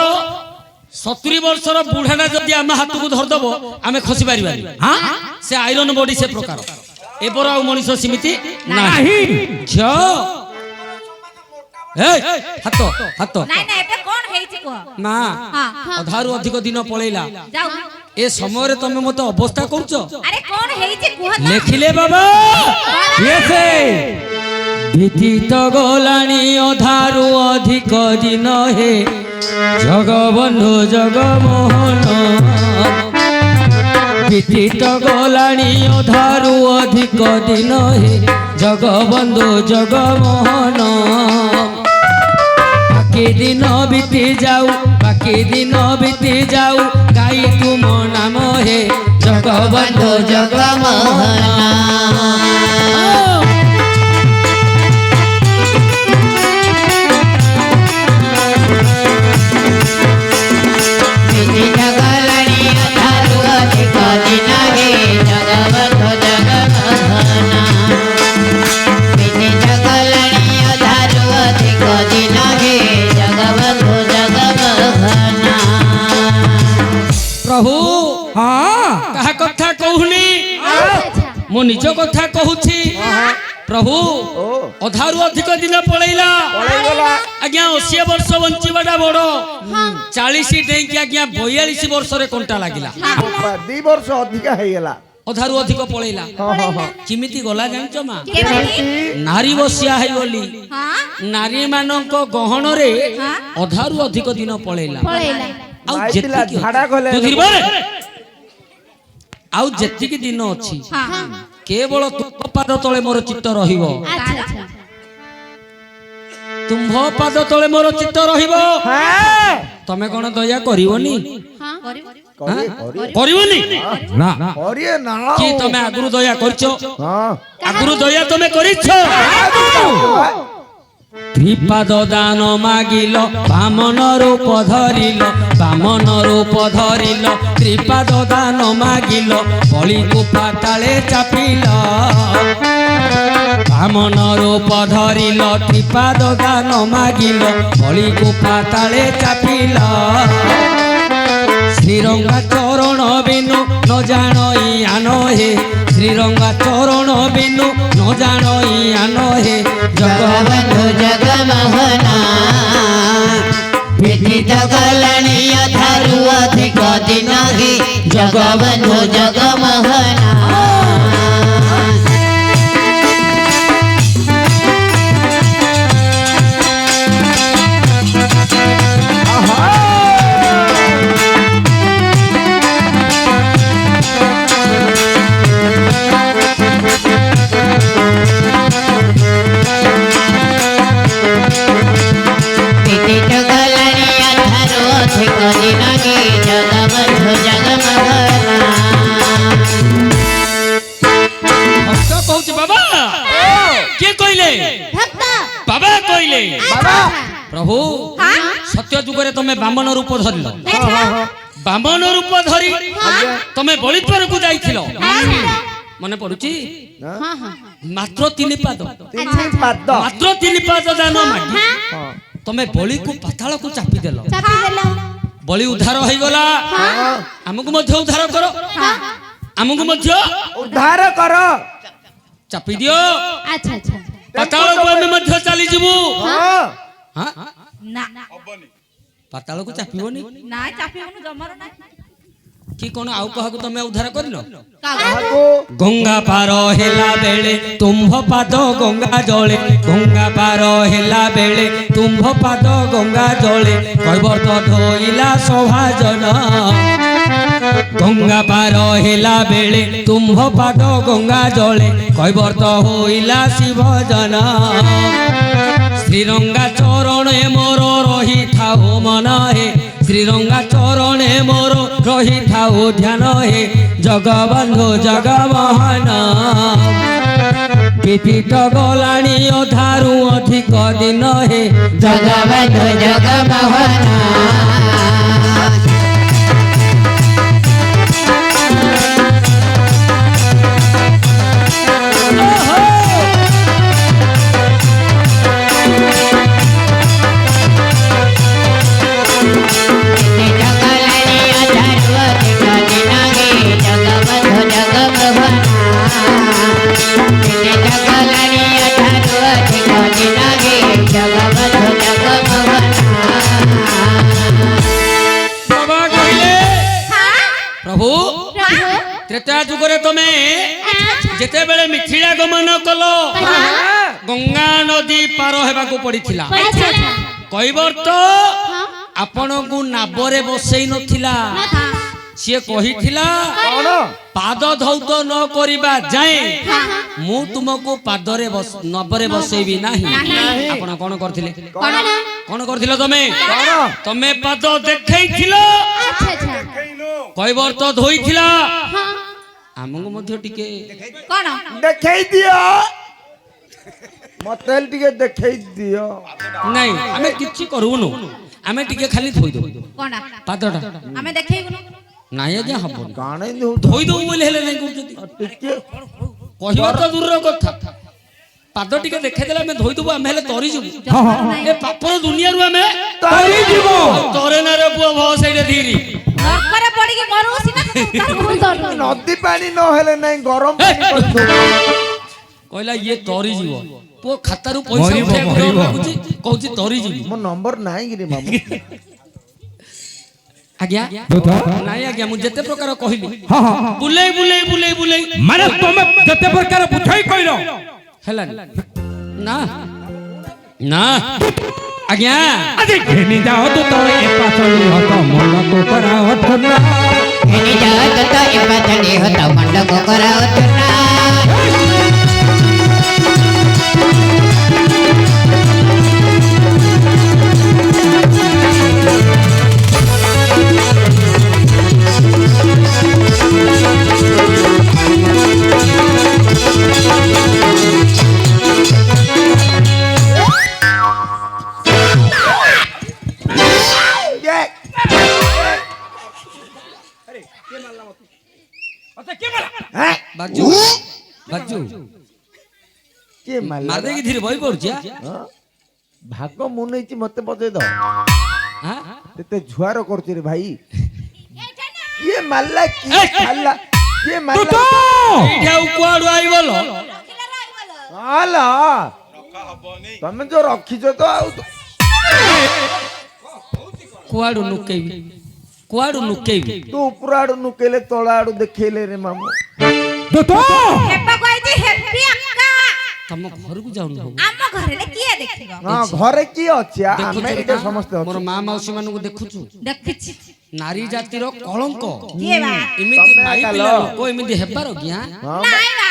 70 ବର୍ଷର ବୁଢାଟା ଯଦି ଆମେ ହାତକୁ ଧରିଦବ ଆମେ ଖସି ପାରିବାନି ସେ ଆଇରନ୍ ବଡି ସେ ପ୍ରକାର ଏବର ଆଉ ମଣିଷ ସେମିତି ନାହିଁ ଝିଅ ହାତ ହାତ ନାଇଁ ନାଇଁ ଏବେ କଣ ହେଇଛି କୁହ ନା ହଁ ଅଧାରୁ ଅଧିକ ଦିନ ପଳେଇଲା ଯାଉ ଏ ସମୟରେ ତମେ ମତେ ଅବସ୍ଥା କରୁଛ ଆରେ କଣ ହେଇଛି କୁହ ତ ଲେଖିଲେ ବାବା ବିଦିତ ଗଲାଣି ଅଧାରୁ ଅଧିକ ଦିନ ହେ ଜଗବନ୍ଧୁ ଜଗମୋହନ ବିଦିତ ଗଲାଣି ଅଧାରୁ ଅଧିକ ଦିନ ହେ ଜଗବନ୍ଧୁ ଜଗମୋହନ বাকি দিন বিতি যাও বাকি দিন বিতি যাও গাই তুম নাম হে জগবন্ধু প্রভু কাহা কথা কহুনি মো নিজ কথা কহুছি প্রভু অধারু অধিক দিন পড়াইলা আজ্ঞা 80 বর্ষ বঞ্চিবাটা বড় 40 ডেইকি আজ্ঞা 42 বর্ষরে কোনটা লাগিলা 2 ବର୍ଷ ଅଧିକା ହେଇଗଲା ଅଧାରୁ ଅଧିକ ପଳେଇଲା କେମିତି ଗଲା ଜାଣିଛ ମା କେମିତି ନାରୀ ବସିଆ ହେଇଗଲି ହଁ ନାରୀ ମାନଙ୍କ ଗହଣରେ ଅଧାରୁ ଅଧିକ ଦିନ ପଳେଇଲା पळेला ଆଉ ମାଇଥିଲା ଯେତିକି ଝାଡା ଗଲେ ତୁ ଧୀରେ ବଳେ। ଆଉ ଯେତିକି ଦିନ ଅଛି ହଁ କେବଳ ତୁମ୍ଭ ପାଦ ତଳେ ମୋର ଚିତ୍ତ ରହିବ अच्छा अच्छा ତୁମ୍ଭ ପାଦ ତଳେ ମୋର ଚିତ୍ତ ରହିବ ତମେ କଣ ଦୟା କରିବନି हाँ କରିବନି ନା କରିଏ ନା କି ତମେ ଆଗରୁ ଦୟା କରିଛ ହଁ ଆଗରୁ ଦୟା ତମେ କରିଛ ତ୍ରିପାଦ ଦାନ ମାଗିଲ ବାମନ ରୂପ ଧରିଲ ତ୍ରିପାଦ ଦାନ ମାଗିଲ ବଳିକୁ ପାତାଳେ ଚାପିଲ ବାମନ ରୂପ ଧରିଲ ତ୍ରିପାଦ ଦାନ ମାଗିଲ ବଳିକୁ ପାତାଳେ ଚାପିଲ শ্রীরঙ্গা চরণ বিনু ন জানই আনো হে শ্রীরঙ্গা চরণ বিনু ন জানই আনো হে জগবন্ধু জগমোহনা বিদিত গলানি অধারু অধিক দিন হে জগবন্ধু জগমোহনা প্রভু সত্য যুগরে তুমি বামন রূপ ধরিল বামন রূপ ধরি তুমি বলিদ্বারকু যাইছিল ମନେ ପଡୁଛି ହଁ ହଁ ମାତ୍ର 3 ପାଦ ତିନି ପାଦ ମାତ୍ର 3 ପାଦ ଦାନ ମାଗି ହଁ ତମେ ବଳିକୁ ପାତାଳକୁ ଚାପି ଦେଲ ଚାପି ଦେଲ ବଳି ଉଦ୍ଧାର ହେଇଗଲା ଆମକୁ ମଧ୍ୟ ଉଦ୍ଧାର କର ଆମକୁ ମଧ୍ୟ ଉଦ୍ଧାର କର ଚାପି ଦିଅ ଆଚ୍ଛା ଆଚ୍ଛା ପାତାଳକୁ ଆମେ ମଧ୍ୟ ଚାଲିଯିବୁ ହଁ ହଁ ନା ହବନି ପାତାଳକୁ ଚାପିବନି ନା ଚାପିବନି ଜମାର ନା କି କଣ ଆଉ କାହାକୁ ତମେ ଉଦ୍ଧାର କରିନ କାହାକୁ ଗଙ୍ଗା ପାର ହେଲା ବେଳେ ତୁମ୍ଭ ପାଦ ଗଙ୍ଗା ଜଳେ ଗଙ୍ଗା ପାର ହେଲା ବେଳେ ତୁମ୍ଭ ପାଦ ଗଙ୍ଗା ଜଳେ କୈବର୍ତ ଧୋଇଲା ସଭାଜନ ଗଙ୍ଗା ପାର ହେଲା ବେଳେ ତୁମ୍ଭ ପାଦ ଗଙ୍ଗା ଜଳେ କୈବର୍ତ ହୋଇଲା ଶିବଜନ ଶ୍ରୀରଙ୍ଗା ଚରଣେ ମୋର ରହିଥାଉ ମନ ହେ ଶ୍ରୀରଙ୍ଗା ଚରଣେ ମୋର ରହିଥାଉ ଧ୍ୟାନ ହେ ଜଗବନ୍ଧୁ ଜଗମୋହନ ବିଦିତ ଗଲାଣି ଅଧାରୁ ଅଧିକ ଦିନ ହେ ଜଗବନ୍ଧୁ ଜଗମୋହନ ବାବା କହିଲେ ପ୍ରଭୁ ତ୍ରେତା ଯୁଗରେ ତମେ ଯେତେବେଳେ ମିଥିଳା ଗମନ କଲ ଗଙ୍ଗା ନଦୀ ପାର ହେବାକୁ ପଡିଥିଲା ଆଚ୍ଛା ଆଚ୍ଛା କୈବର୍ତ ଆପଣଙ୍କୁ ନାବରେ ବସେଇ ନଥିଲା ସିଏ କହିଥିଲା କଣ ପାଦ ଧୌତ ନ କରିବା ଯାଏ ମୁଁ ତୁମକୁ ପାଦରେ ନବରେ ବସେଇବି ନାହିଁ ଆପଣ କଣ କରିଥିଲେ କଣ ନା କଣ କରିଥିଲ ତମେ କଣ ତମେ ପାଦ ଦେଖେଇଥିଲ ଆଚ୍ଛା ଆଚ୍ଛା କୈବର୍ତ ଧୋଇଥିଲା ହଁ ଆମକୁ ମଧ୍ୟ ଟିକେ କଣ ଦେଖେଇ ଦିଅ ମତେ ଟିକେ ଦେଖେଇ ଦିଅ ନାଇଁ ଆମେ କିଛି କରୁନୁ ଆମେ ଟିକେ ଖାଲି ଧୋଇଦବୁ କଣ ପାଦଟା ଆମେ ଦେଖେଇବୁନୁ ନାଇଁ ଆଜ୍ଞା ହବନି କାଣେ ଦେଉ ଧୋଇଦବୁ ବୋଲି ହେଲେ ନାଇଁ କରୁଛନ୍ତି ଟିକେ କହିବା ତ ଦୂରର କଥା ପାଦ ଟିକେ ଦେଖେଇଦେଲେ ଆମେ ଧୋଇଦବୁ ଆମେ ହେଲେ ତରିଯିବୁ ଏ ପାପର ଦୁନିଆରୁ ଆମେ ତରିଯିବ ତରେନାରେ ପୁଅ ଭ ସେଇଟା ଧୀରି ନର୍କରେ ପଡିକି ମରୁ ସିନା ନଦୀ ପାଣି ନହେଲେ ନାଇଁ ଗରମ ପାଣି କରିଦଉ କହିଲା ଇଏ ତରିଯିବ ପୁଅ ଖାତାରୁ ପଇସା ମରିବ, ଉଠେଇବାକୁ ଡର ମରିବ। ଲାଗୁଛି କହୁଛି ତରିଯିବି ମୋ ନମ୍ବର ନାହିଁ କିରେ ମାମୁ ଆଜ୍ଞା ଦୂତ ନାଇଁ ଆଜ୍ଞା ମୁଁ ଯେତେ ପ୍ରକାର କହିଲି ହଁ ହଁ ହଁ। ବୁଲେଇ ବୁଲେଇ ବୁଲେଇ ବୁଲେଇ ମାନେ ତମେ ଯେତେ ପ୍ରକାର ବୁଝାଇ କହିଲ ହେଲାନି ନା ନା ଆଜ୍ଞା ଆଜି ଘେନି ଯାଅ ତୁ ତ ଏ ପାଚଳି ହତ ମନକୁ କରାଅ ଥଣ୍ଡା ଏନି ଜଗତ ତ ଏପାଚଳି ହତ ମଣ୍ଡକୁ କରାଅ ଚୁନା ବାଜୁ ବାଜୁ କିଏ ମାରିଲା ମାର ଦେଇକି ଧୀରେ ବହି ପଡୁଛି ଭାଗ ମୁଁ ନେଇଛି ମତେ ବଜେଇ ଦବ ଆଁ? କେତେ ଝୁଆର କରୁଛି ରେ ଭାଇ କିଏ ମାରିଲା କିଏ ଖାଇଲା କିଏ ମାରିଲା ଏଇଠି ଆଉ କୁଆଡୁ ଆଇବଲ ହାଲ ରଖା ହବନି ତମେ ଯୋଉ ରଖିଛ ତ ଆଉ କୁଆଡୁ ନୁକେଇବି କୁଆଡୁ ନୁକେଇବି ତୁ ଉପର ଆଡୁ ନୁକେଇଲେ ତଳ ଆଡୁ ଦେଖେଇଲେ ରେ ମାମୁ ଦୂତ ହେବାକୁ ଆଇଛି ହେପି ଆକା ତମ ଘରକୁ ଯାଉନି ହଉ ଆମ ଘରେ କିଏ ଦେଖିବ ହଁ ଘରେ କିଏ ଅଛି ଆମେ ଏଇଟା ସମସ୍ତେ ମୋର ଅଛୁ ମା ମାଉସୀ ମାନଙ୍କୁ ଦେଖୁଛୁ ଦେଖିଛି ନାରୀ ଜାତିର କଳଙ୍କ କିଏ ବା ଏମିତି ତମେ ମାଇ କାଲ। ପିଲା ଲୋକ ଏମିତି ହେବାର ଜ୍ଞା ହଁ ନାଇଁ ବା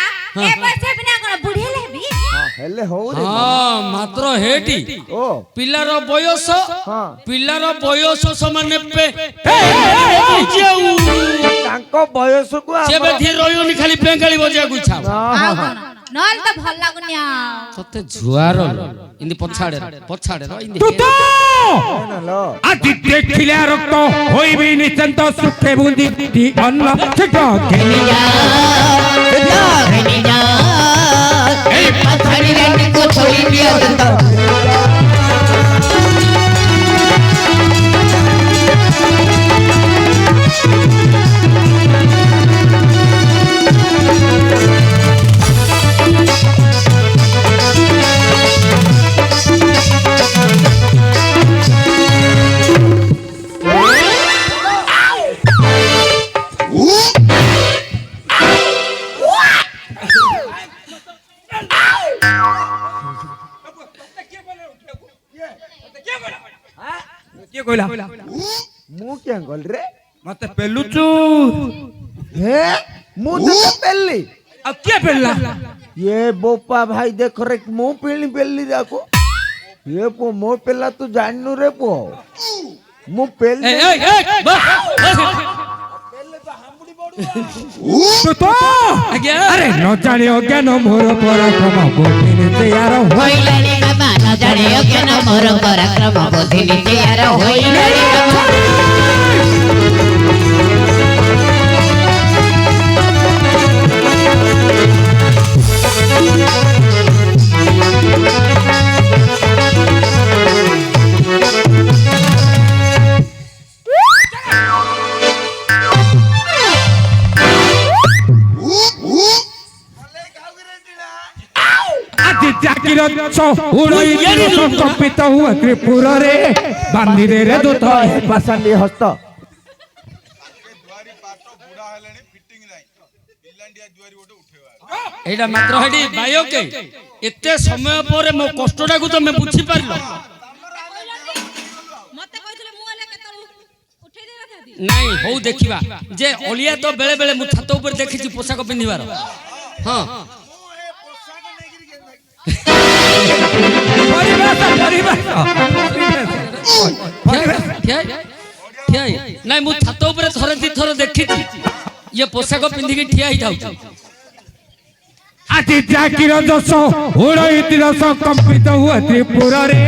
ଏ ବର୍ଷ ବିନା କଣ ବୁଢୀ ହେଲେ ହେବି ହଁ, ହେଲେ ହଉ ରେ ହଁ ମାତ୍ର ହେଟି ଓ ପିଲାର ବୟସ ହଁ ପିଲାର ବୟସ ସମାନ ତାଙ୍କ ବୟସକୁ ସେ ଆମର ଧୀରେ ରହିବନି ଖାଲି ପେଙ୍କାଳି ବଜେଇବାକୁ ଇଚ୍ଛା ହବ। ହଁ, ହଁ, ଆଉ ହଁ। କଣ ନହେଲେ ତ ଭଲ ଲାଗୁନି ଆଉ ତତେ ଝୁଆର ଇନ୍ତି ପଛାଡେ ର ଇନ୍ତି ତୁ ତ ଆଜି ଦେଖିଲେ ରକ୍ତ ହୋଇବି ନିଶ୍ଚିନ୍ତ ସୁଖେ ବୁନ୍ଦି ଅନ୍ନ ଛିଟ ଘେନି ଯା ଏ ପଥରି ରାଣୀକୁ ଛୋଡ଼ି ଦିଅ ତ କିଏ କହିଲା ମୁଁ କିଏ ଗଲ ରେ ମତେ ପେଲୁଚୁ ହେ ମୁଁ ତ ପେଲି ଆଉ କିଏ ପେଲଲା ये बोपा भाई देख रे मु पेली पेली जाको ये पो मो पेला तू जाननु रे पो मु पेली तू तो अरे न जानियो ज्ञान मोर पराक्रम बोधिनी तेयार होइलानी बाबा न जानियो ज्ञान मोर पराक्रम बोधिनी तेयार होइलानी बाबा कंपित हुआ त्रिपुर रे बांधी दे रे दूत पासंदी हस्त दुआरी पाट बुढ़ा हेलेनी फिटिंग नाही पिलांडिया दुआरी गोटे उठेवा एटा मात्र हेडी बायो के एते समय परे मो कष्टटा को तमे बुझी पारलो ମତେ କହିଥିଲେ ମୁଁ ହେଲେ କେତେବେଳେ ଉଠେଇ ଦେଇ ନଥାନ୍ତି ନାଇଁ ହଉ ଦେଖିବା ଯେ ଅଳିଆ ତ ବେଳେ ବେଳେ ମୁଁ ଛାତ ଉପରେ ଦେଖିଛି ପୋଷାକ ପିନ୍ଧିବାର ହଁ ନାଇଁ ମୁଁ ଛାତ ଉପରେ ଥରେ ଦି ଥର ଦେଖିଛି ଇଏ ପୋଷାକ ପିନ୍ଧିକି ଠିଆ ହେଇଥାଉଛି ଆଜି ଜାକିର ଦୋଷ ଉଡ଼ଇ ତିରସ କମ୍ପିତ ହୁଏ ତ୍ରିପୁର ରେ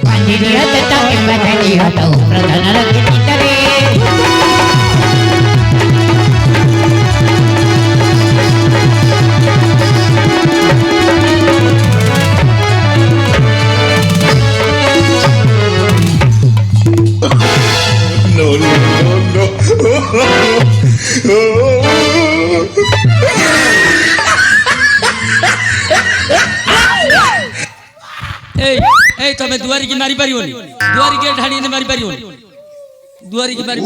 ବାନ୍ଧିନି ହତ କିମ୍ବା ଧାନି ହତ ପ୍ରଧାନର କିତିତରେ ए तमे दुआरी की मारी पारियोनी दुआरी के ढाणी ने मारी पारियोनी दुआरी की मारी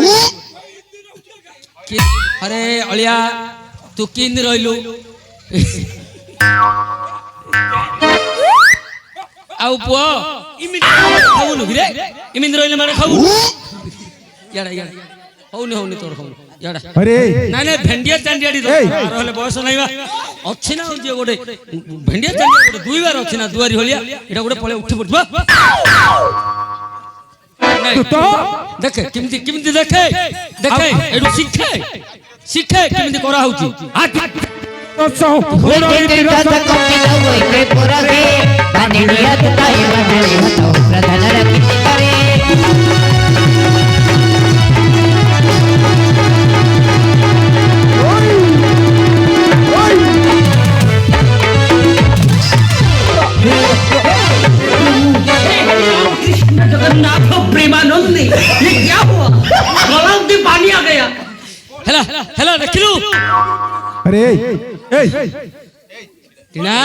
कि अरे अलिया तू किन रहिलु आउ पुओ इमिन खाउनु रे इमिन रहिले मारे खाउ याडा याडा होउनी तोर खाउ याडा अरे ना ना भेंडिया चांडियाडी तो रहले बयस नाइबा अछि ना जे गोटे भेंडिया चांडिया गोटे दुई बार अछि ना दुआरी होलिया एटा गोटे पळे उठी पड़बा तू तो देखे किमिति देखे एडु शिखे किमिति करा होउची आजी दोष उड़ई तिरस कम्पित हुए त्रिपुर रे बांधिनी हत किम्बा धानि हत प्रधानर कितिତରେ जगन्नाथ प्रेमानंदी ये क्या हुआ गलाव में पानी आ गया हेला देखिलु अरे ए टीना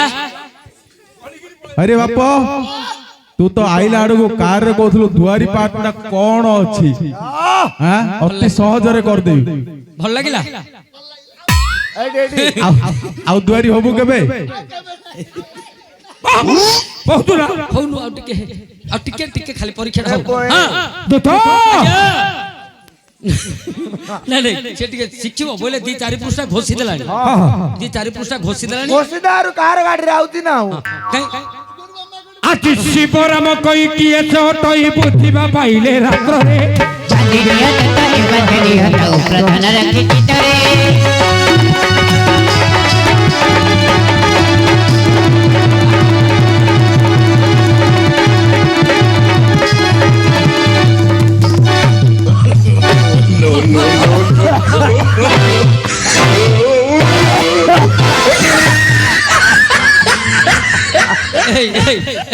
अरे बापा तू तो आइला आड़ को कार रे कहथलु दुआरी पाटना कोन अछि हां अति सहज रे कर देबी भल लागिला आउ दुआरी होबु केबे बहुत ना होनु आ टिके खाली परीक्षा हो हां तो नहीं से टिके शिक्षिबो बोले दी चारि पृष्ठा घोषि देलानी दी चारि पृष्ठा घोषि देलानी घोषिदार कार गाड़ी राउती ना हो आजी शिवराम कई किए तई बुद्धिबा पाइले रात्र रे बांधिनी हत किम्बा धानि हत प्रधानर कितिତରେ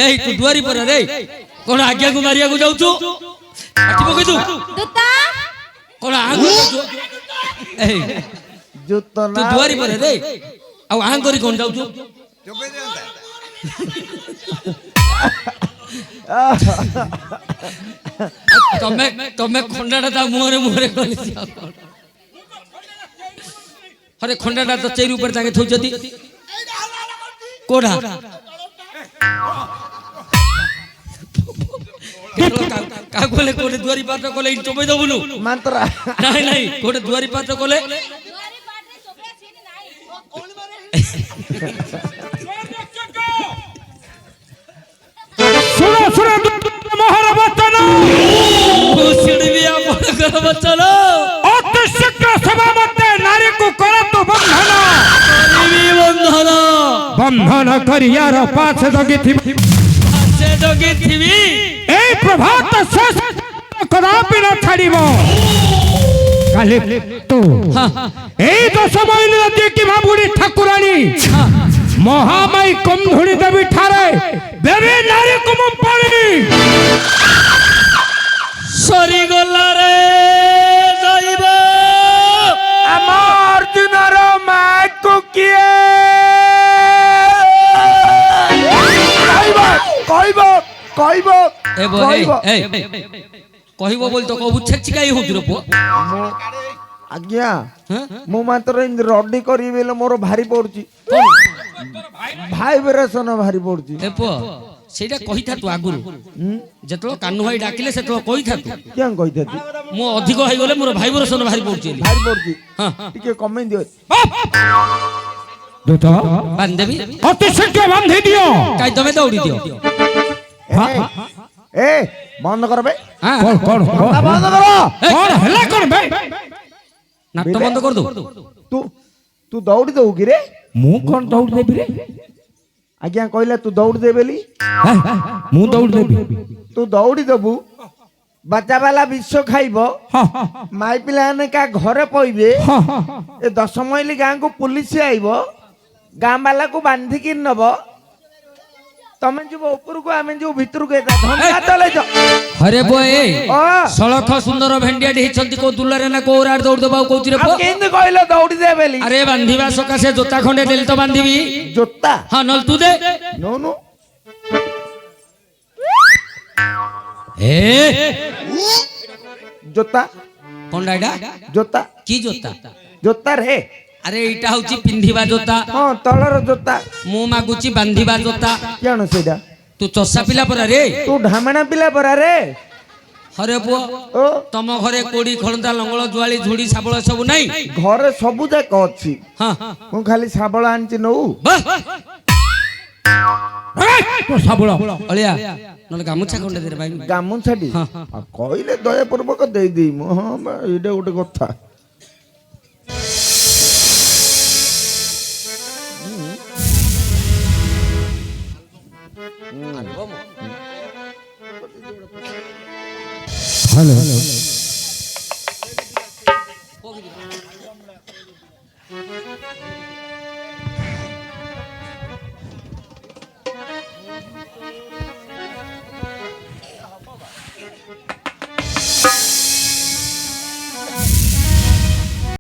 এই ତୁ ଦୁଆରି ପରେ ରେ କଣ ଆଜ୍ଞାକୁ ମାରିବାକୁ ଯାଉଛୁ ଆଠି ପକେଇଛୁ ଦୂତା କଣ ଆଙ୍କୁ ଯାଉଛୁ ଏଇ ଜୁତ ତୁ ନା ଦୁଆରି ପରେ ରେ ଆଉ ଆଁ କରି କଣ ଯାଉଛୁ ଚୋପେଇ ଦିଅନ୍ତା ତମେ ତମେ ଖଣ୍ଡାଟା ତା ମୁହଁରେ ମୁହଁରେ କରିଛି ଆରେ ଖଣ୍ଡାଟା ତ ଚେରି ଉପରେ ତାଙ୍କେ ଥୋଇଛନ୍ତି କୋଢା କାହାକୁ କଲେ କୋଟେ ଦୁଆରି ପାତ୍ର କଲେ ଇଠି ଚୋପେଇ ଦବୁନୁ ମାନ୍ତ୍ରା ନାଇଁ ନାଇଁ କୋଟେ ଦୁଆରି ପାତ୍ର କଲେ ଦୁଆରି ପାଟରେ ଚୋପଡ଼ା ସିନି ନାହିଁ ଶୁଣ ଶୁଣ ମହର ବଚନ ଶୁଣିବି ଆପଣଙ୍କର ବଚନ ଅତି ଶୀଘ୍ର ସଭା ମତେ ନାରୀକୁ କରନ୍ତୁ ବନ୍ଧନ କରିବି ବନ୍ଧନ ବନ୍ଧନ କରିବାର ପାଛ ଜଗିଥିବି ସେ ଜଗିଥିବି এই প্রভাত শেষ কদাপি না ছাড়িব কালি তু এই 10 মাইল নদী কি ভাবুড়ি ঠাকুরানী মহামাই কমধুড়ি দেবী ঠারে দেবী নারী কুম পানি সরিগলা রে যাইব আমার দিনর মাইকু কিয়ে কইব কইব এ বই কহিব বল তো কবু ছেচিকাই হউতি রে পুଅ আজ্ঞা হ্যাঁ ମୁଁ ମାତ୍ର ଏମିତି ରଡି କରିବି ବେଲେ ମୋର ଭାରି ପଡୁଛି ଭାଇବ୍ରେସନ ଭାରି ପଡୁଛି ଏ ପୁଅ ସେଇଟା କହିଥା ତୁ ଆଗୁରୁ ଯେତେବେଳେ କାନୁ ଭାଇ ଡାକିଲେ ସେତେବେଳେ କହିଥା ତୁ କିଆଁ କହିଥାନ୍ତି ମୁଁ ଅଧିକ ହେଇଗଲେ ମୋର ଭାଇବ୍ରେସନ ଭାରି ପଡୁଛି ବୋଲି ଭାରି ପଡୁଛି ହଁ ଟିକେ କମେଇ ଦିଅ দূত ବାନ୍ଧି ଦେବି অতি শীঘ্র বান্ধি দিও କାଇ ତମେ ଦୌଡ଼ି ଦିଅ এ বন্ধ কর বে হ্যাঁ কোন কোন বন্ধ কর কোন হেলা কোন বে নাট্য বন্ধ কর দো তু তু দৌড়ি দউ কি রে মু কোন দৌড় দেবি রে আজ্ঞা কইলে তু দৌড়ি দে বেলি মু দৌড় দেবি তু দৌড়ি দেবু বাচ্চা বালা বিশ্ব খাইব মাই পিলানে কা ঘরে পইবে এ 10 মাইলি গাঁকু পুলিশ আইব গাঁ বালাকু বান্ধিকি নব ତମେ ଯିବ ଉପରକୁ ଆମେ ଯିବୁ ଭିତରକୁ ଏଟା ଧନ୍ଦା ଚଲେଇଛ ହରେ ପୁଅ ଏ ଅ ସଳଖ ସୁନ୍ଦର ଭେଣ୍ଡିଆଟି ହେଇଛନ୍ତି କୋଉ ଦୁଲାରେ ନା କୋଉ ରାଡ ଦୌଡ଼ି ଦେବାକୁ କହୁଛି ରେ ଆଉ ପୁଅ କେମିତି କହିଲ ଦୌଡ଼ି ଦେ ବେଲି ଆରେ ବାନ୍ଧିବା ସକାଶେ ଜୋତା ଖଣ୍ଡେ ଦେଲି ତ ବାନ୍ଧିବି ଜୋତା ହଁ ନହେଲେ ତୁ ଦେ ନୋ ନୋ ଏ ଜୋତା କଣ୍ଡା ଏଟା ଜୋତା କି ଜୋତା ଜୋତା ରେ ଆରେ ଏଇଟା ହଉଛି ପିନ୍ଧିବା ଜୋତା ହଁ ତଳର ଜୋତା ମୁଁ ମାଗୁଛି ବାନ୍ଧିବା ଜୋତା କଣ ସେଇଟା ତୁ ଚଷା ପିଲା ପରା ରେ ତୁ ଢାମଣା ପିଲା ପରା ରେ ହରେ ପୁଅ ଓ ତମ ଘରେ କୋଡି ଖଳନ୍ତା ଲଙ୍ଗଳ ଜୁଆଳି ଝୁଡି ଶାବଳ ସବୁ ନାହିଁ ଘରେ ସବୁ ଯାକ ଅଛି ହଁ ମୁଁ ଖାଲି ଶାବଳ ଆଣିଛି ନଉ সাবুল ଅଳିଆ ନହେଲେ ଗାମୁଛା ଖଣ୍ଡେ ଦେରେ ଭାଇ ଗାମୁଛାଟି ଆଉ କହିଲେ ଦୟା ପୂର୍ବକ ଦେଇଦେଇ ମୁଁ ହଁ ବା, ଏଇଟା ଗୋଟେ କଥା হ্যালো